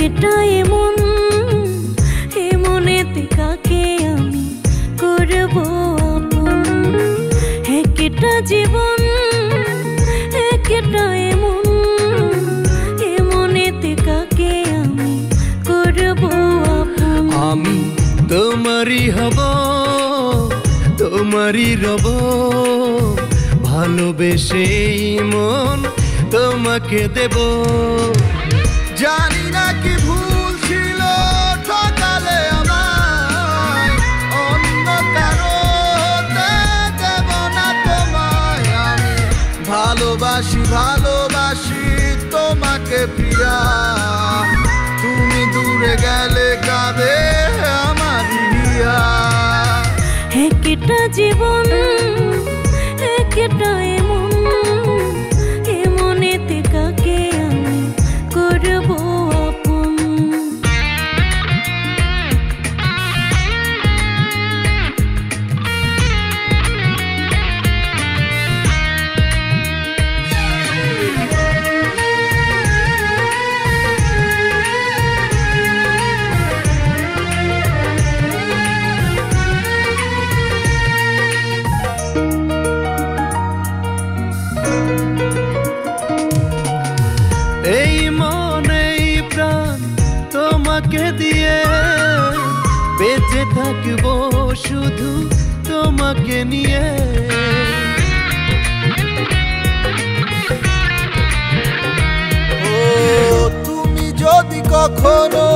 একটা এমন এমনেতে কাকে আমি করব আপন। একটা জীবন একটা এমন এমনেতে কাকে আমি করব আপন। আমি তোমারই হব তোমারই রব, ভালোবেসে মন তোমাকে দেব। জানি না কি ভুল ছিল ঠকালে আমায়, অন্য কারোতে দেব না তোমায় আমি। ভালোবাসি ভালোবাসি তোমাকে প্রিয়া, তুমি দূরে গেলে কাঁদে আমার হিয়া। একটা জীবন একটা এমন এমনেতে কাকে আমি করব আপন। এই মন এই প্রাণ তোমাকে দিয়ে বেঁচে থাকবো শুধু তোমাকে নিয়ে। ও তুমি যদি কখনো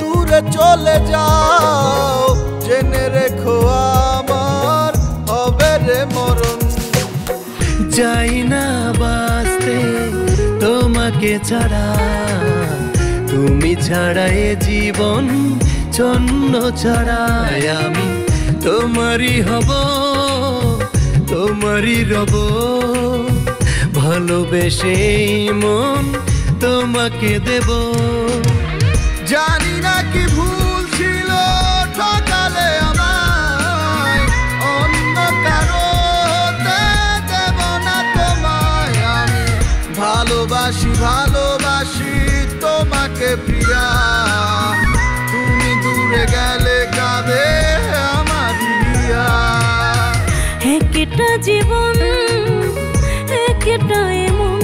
দূরে চলে যাও, জেনে রেখো আমার হবে রে মরণ। যাই না বাঁচতে তোমাকে ছাড়া, তুমি ছাড়া এ জীবন ছন্ন ছাড়া। আমি তোমারই হব তোমারই রব, ভালোবেসে মন তোমাকে দেব। জানি না কি ভুল ছিল ঠকালে আমায়, অন্য কারোতে দেব না তোমায় আমি। ভালোবাসি ভালোবাসি তোমাকে প্রিয়া, তুমি দূরে গেলে কাঁদে আমার হিয়া। একটা জীবন একটা এমন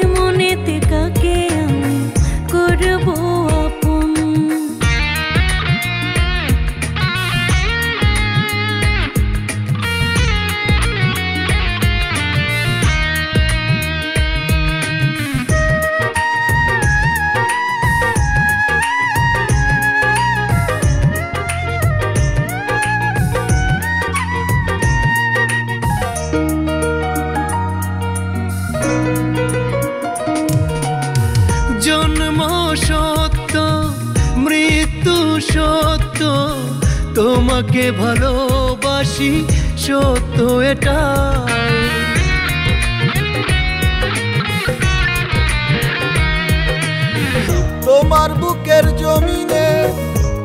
এমনেতে কাকে আমি করব আপন। জন্ম সত্য মৃত্যু সত্য, তোমাকে ভালোবাসি সত্য এটা। তোমার বুকের জমিনে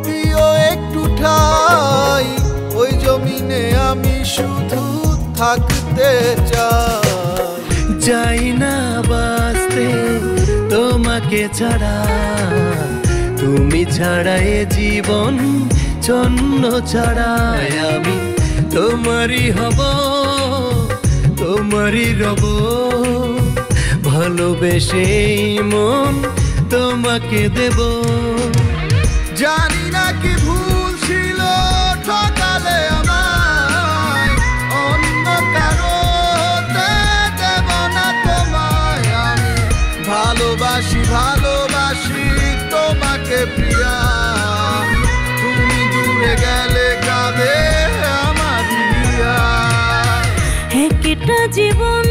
দিও একটু ঠাই, ওই জমিনে আমি শুধু থাকতে চাই। যাই না বাঁচতে তোমাকে ছাড়া, তুমি ছাড়া এ জীবন ছন্ন ছাড়া। আমি তোমারই হব তোমারই রব, ভালোবেসে মন তোমাকে দেব। জানি না কি ভুল ছিল ঠকালে আমায়, অন্য কারোতে দেব না তোমায় আমি। ভালোবাসি ভালোবাসি তোমাকে প্রিয়া, তুমি দূরে গেলে কাঁদে আমার হিয়া। একটা জীবন